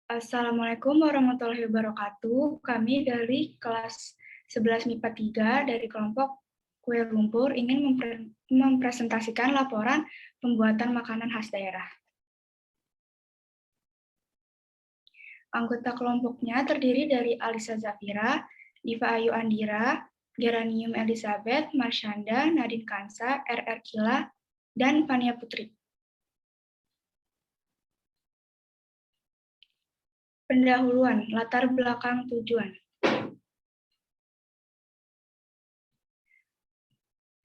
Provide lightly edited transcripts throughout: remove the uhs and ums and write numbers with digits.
Assalamualaikum warahmatullahi wabarakatuh. Kami dari kelas 11 MIPA 3 dari kelompok Kue Lumpur ingin mempresentasikan laporan pembuatan makanan khas daerah. Anggota kelompoknya terdiri dari Alisa Zafira, Diva Ayu Andira, Geranium Elizabeth, Marshanda, Nadine Kansa, RR Kila, dan Fania Putri. Pendahuluan, latar belakang tujuan.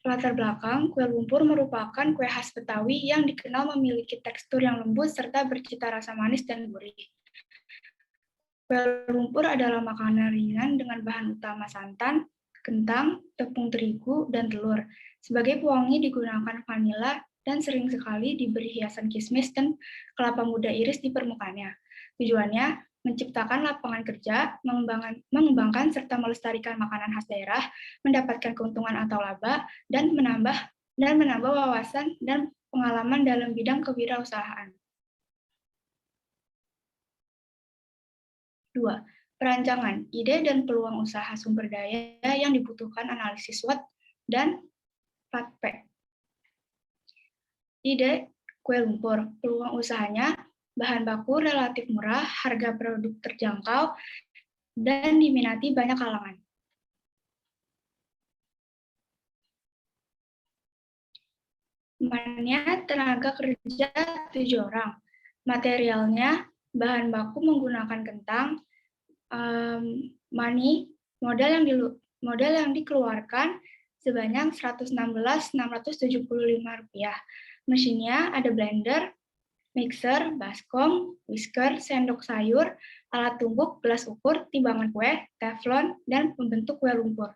Latar belakang, kue lumpur merupakan kue khas Betawi yang dikenal memiliki tekstur yang lembut serta bercita rasa manis dan gurih. Kue lumpur adalah makanan ringan dengan bahan utama santan, kentang, tepung terigu, dan telur. Sebagai pewangi digunakan vanila dan sering sekali diberi hiasan kismis dan kelapa muda iris di permukaannya. Tujuannya menciptakan lapangan kerja, mengembangkan serta melestarikan makanan khas daerah, mendapatkan keuntungan atau laba, dan menambah wawasan dan pengalaman dalam bidang kewirausahaan. 2. Perancangan, ide dan peluang usaha sumber daya yang dibutuhkan analisis SWOT dan 4P. Ide kue lumpur, peluang usahanya, bahan baku relatif murah, harga produk terjangkau, dan diminati banyak kalangan. Temannya tenaga kerja 7 orang. Materialnya, bahan baku menggunakan kentang, modal yang dikeluarkan sebanyak Rp116.675. Mesinnya ada blender, mixer, baskom, whisker, sendok sayur, alat tumbuk, gelas ukur, timbangan kue, teflon, dan pembentuk kue lumpur.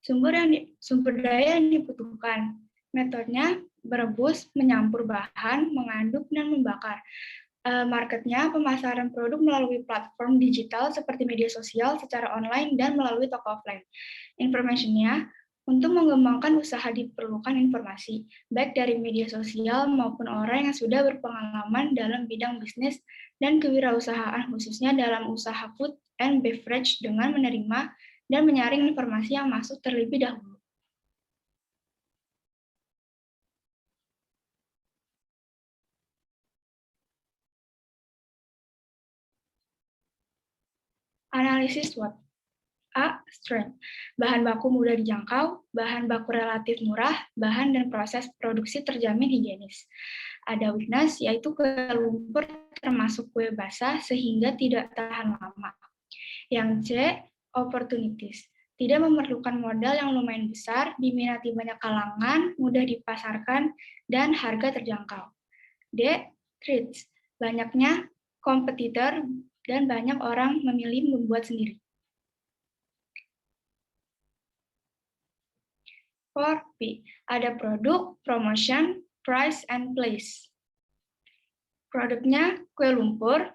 Sumber daya yang dibutuhkan. Metodenya merebus, menyampur bahan, mengaduk, dan membakar. Marketnya pemasaran produk melalui platform digital seperti media sosial secara online dan melalui toko offline. Informationnya, untuk mengembangkan usaha diperlukan informasi, baik dari media sosial maupun orang yang sudah berpengalaman dalam bidang bisnis dan kewirausahaan, khususnya dalam usaha food and beverage dengan menerima dan menyaring informasi yang masuk terlebih dahulu. Analisis SWOT. A. Strength. Bahan baku mudah dijangkau, bahan baku relatif murah, bahan dan proses produksi terjamin higienis. Ada weakness, yaitu kue lumpur termasuk kue basah sehingga tidak tahan lama. Yang C. Opportunities. Tidak memerlukan modal yang lumayan besar, diminati banyak kalangan, mudah dipasarkan, dan harga terjangkau. D. Threats. Banyaknya kompetitor dan banyak orang memilih membuat sendiri. 4P. Ada produk, promotion, price, and place. Produknya kue lumpur.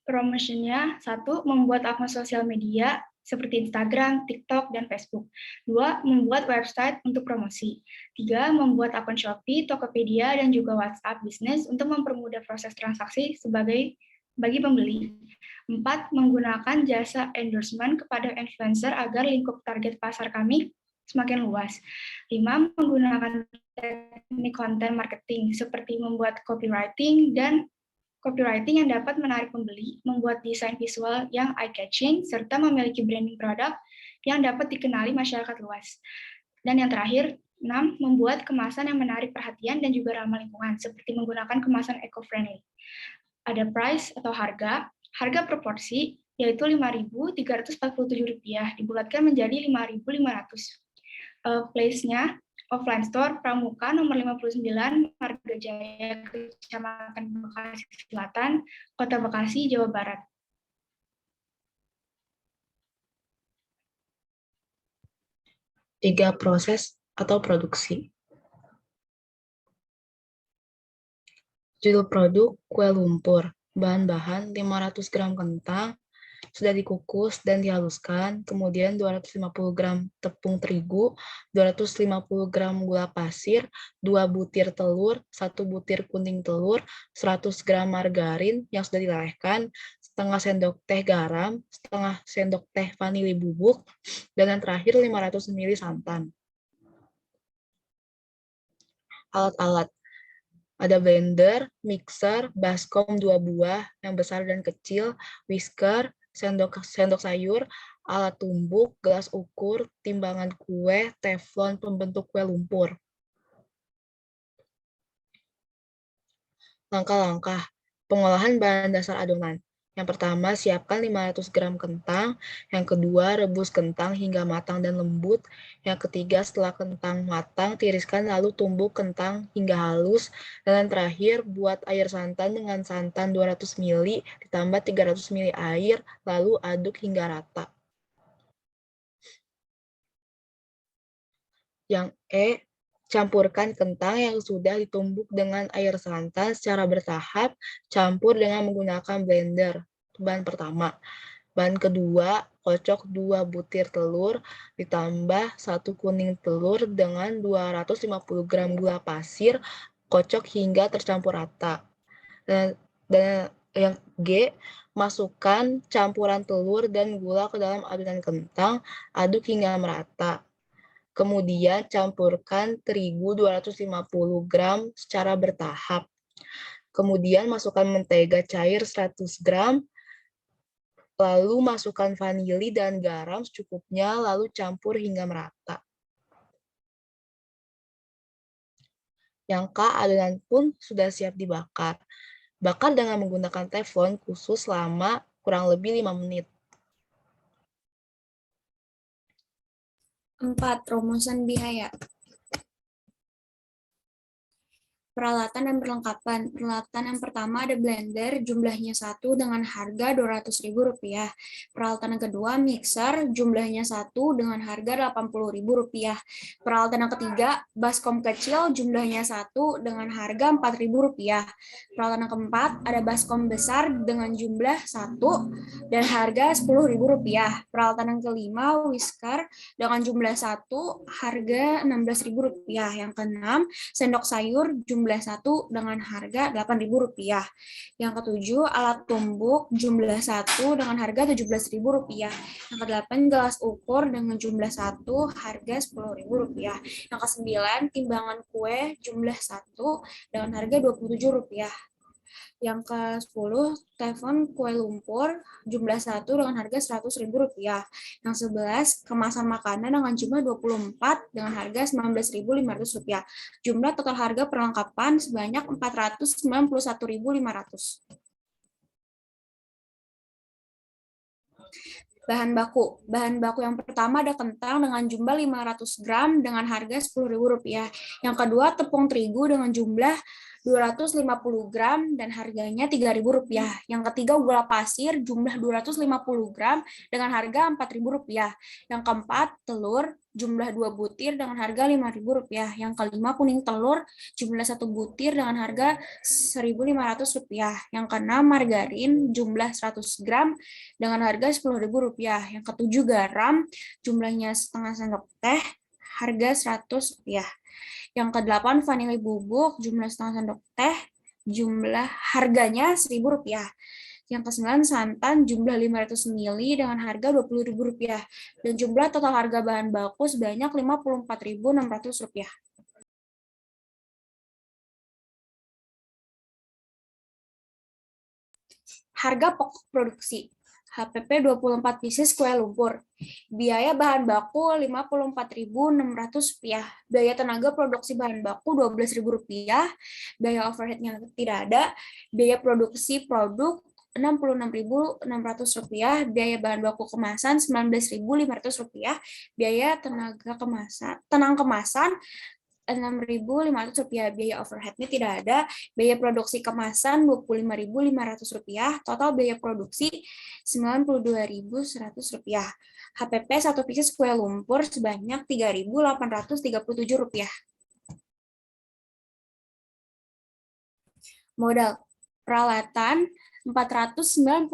Promotionnya 1. Membuat akun sosial media seperti Instagram, TikTok, dan Facebook. 2. Membuat website untuk promosi. 3. Membuat akun Shopee, Tokopedia, dan juga WhatsApp bisnis untuk mempermudah proses transaksi bagi pembeli. 4. Menggunakan jasa endorsement kepada influencer agar lingkup target pasar kami semakin luas. 5. Menggunakan teknik konten marketing seperti membuat copywriting yang dapat menarik pembeli, membuat desain visual yang eye-catching, serta memiliki branding produk yang dapat dikenali masyarakat luas. Dan yang terakhir, 6. Membuat kemasan yang menarik perhatian dan juga ramah lingkungan, seperti menggunakan kemasan eco-friendly. Ada price atau harga proporsi, yaitu Rp5.347, dibulatkan menjadi Rp5.500. Place-nya, offline store Pramuka nomor 59, Marga Jaya, Kecamatan Bekasi Selatan, Kota Bekasi, Jawa Barat. Tiga proses atau produksi. Judul produk kue lumpur. Bahan-bahan 500 gram kentang, sudah dikukus dan dihaluskan, kemudian 250 gram tepung terigu, 250 gram gula pasir, 2 butir telur, 1 butir kuning telur, 100 gram margarin yang sudah dilelehkan, setengah sendok teh garam, setengah sendok teh vanili bubuk, dan yang terakhir 500 ml santan. Alat-alat. Ada blender, mixer, baskom 2 buah, yang besar dan kecil, whisker, sendok sayur, alat tumbuk, gelas ukur, timbangan kue, teflon pembentuk kue lumpur. Langkah-langkah pengolahan bahan dasar adonan. Yang pertama, siapkan 500 gram kentang. Yang kedua, rebus kentang hingga matang dan lembut. Yang ketiga, setelah kentang matang, tiriskan lalu tumbuk kentang hingga halus. Dan yang terakhir, buat air santan dengan santan 200 ml ditambah 300 ml air, lalu aduk hingga rata. Yang E, campurkan kentang yang sudah ditumbuk dengan air santan secara bertahap, campur dengan menggunakan blender. Bahan pertama. Bahan kedua, kocok 2 butir telur, ditambah 1 kuning telur dengan 250 gram gula pasir, kocok hingga tercampur rata. Dan yang G, masukkan campuran telur dan gula ke dalam adonan kentang, aduk hingga merata. Kemudian campurkan terigu 250 gram secara bertahap. Kemudian masukkan mentega cair 100 gram, lalu masukkan vanili dan garam secukupnya, lalu campur hingga merata. Yang K, adonan pun sudah siap dibakar. Bakar dengan menggunakan teflon khusus selama kurang lebih 5 menit. 4. Rumusan biaya. Peralatan dan perlengkapan. Peralatan yang pertama ada blender, jumlahnya 1 dengan harga Rp200.000. Peralatan yang kedua, mixer, jumlahnya 1 dengan harga Rp80.000. Peralatan yang ketiga, baskom kecil, jumlahnya 1 dengan harga Rp4.000. Peralatan yang keempat, ada baskom besar dengan jumlah 1 dan harga Rp10.000. Peralatan yang kelima, whisker dengan jumlah 1, harga Rp16.000. Yang keenam, sendok sayur, jumlah 1 dengan harga Rp8.000. Yang ketujuh, alat tumbuk jumlah 1 dengan harga Rp17.000. Yang kedelapan, gelas ukur dengan jumlah 1 harga Rp10.000. Yang kesembilan, timbangan kue jumlah 1 dengan harga Rp27. Yang ke-10, telepon kue lumpur jumlah 1 dengan harga Rp100.000. Yang 11, kemasan makanan dengan jumlah 24 dengan harga Rp19.500. Jumlah total harga perlengkapan sebanyak Rp491.500. Bahan baku. Bahan baku yang pertama ada kentang dengan jumlah 500 gram dengan harga Rp10.000. Yang kedua, tepung terigu dengan jumlah 250 gram dan harganya Rp3.000. Yang ketiga, gula pasir jumlah 250 gram dengan harga Rp4.000. Yang keempat, telur jumlah 2 butir dengan harga Rp5.000. Yang kelima, kuning telur jumlah 1 butir dengan harga Rp1.500. Yang keenam, margarin jumlah 100 gram dengan harga Rp10.000. Yang ketujuh, garam jumlahnya setengah sendok teh, harga Rp100. Yang kedelapan, vanili bubuk jumlah setengah sendok teh, jumlah harganya Rp1.000. Yang kesembilan, santan jumlah 500 ml dengan harga Rp20.000. Dan jumlah total harga bahan baku sebanyak Rp54.600. Harga pokok produksi. HPP 24 pieces kue lumpur. Biaya bahan baku Rp54.600. Biaya tenaga produksi bahan baku Rp12.000. Biaya overhead-nya tidak ada. Biaya produksi produk Rp66.600. Biaya bahan baku kemasan Rp19.500. Biaya tenang kemasan Rp6.500. Biaya overhead-nya tidak ada. Biaya produksi kemasan Rp25.500. Total biaya produksi Rp92.100. HPP 1 pieces kue lumpur sebanyak Rp3.837. Modal. Peralatan 491.500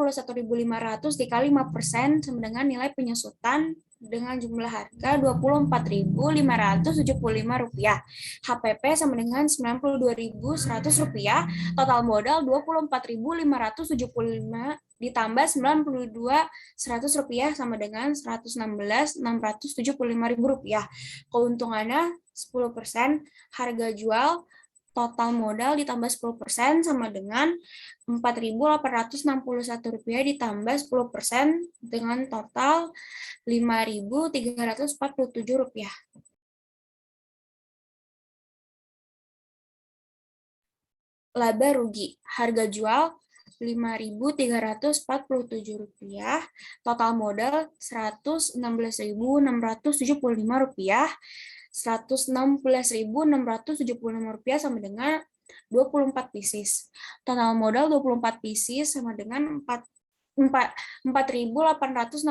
dikali 5% sama dengan nilai penyusutan dengan jumlah harga Rp24.575. HPP sama dengan Rp92.100. Total modal Rp24.575 ditambah Rp92.100 sama dengan Rp116.675. Keuntungannya 10%, harga jual total modal ditambah 10% sama dengan Rp4.861 ditambah 10% dengan total Rp5.347. Laba rugi, harga jual Rp5.347, total modal Rp116.675, Rp116.675 sama dengan 24 pieces. Total modal 24 pieces sama dengan Rp4.861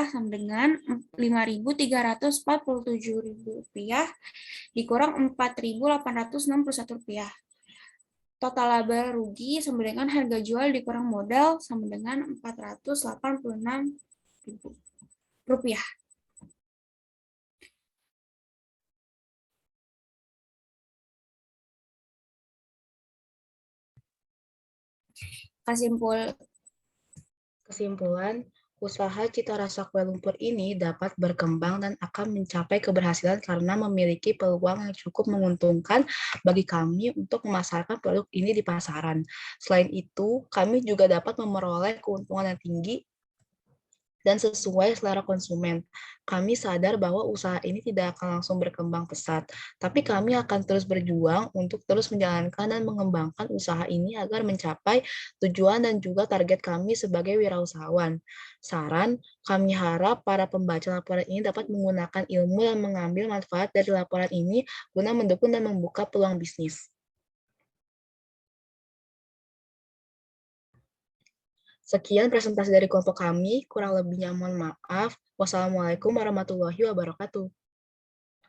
sama dengan Rp5.347 dikurang Rp4.861. Total laba rugi sama dengan harga jual dikurang modal sama dengan Rp486.000. Kesimpulan, usaha Cita Rasa Kue Lumpur ini dapat berkembang dan akan mencapai keberhasilan karena memiliki peluang yang cukup menguntungkan bagi kami untuk memasarkan produk ini di pasaran. Selain itu, kami juga dapat memperoleh keuntungan yang tinggi dan sesuai selera konsumen. Kami sadar bahwa usaha ini tidak akan langsung berkembang pesat, tapi kami akan terus berjuang untuk terus menjalankan dan mengembangkan usaha ini agar mencapai tujuan dan juga target kami sebagai wirausahawan. Saran, kami harap para pembaca laporan ini dapat menggunakan ilmu dan mengambil manfaat dari laporan ini guna mendukung dan membuka peluang bisnis. Sekian presentasi dari kelompok kami, kurang lebihnya mohon maaf. Wassalamualaikum warahmatullahi wabarakatuh.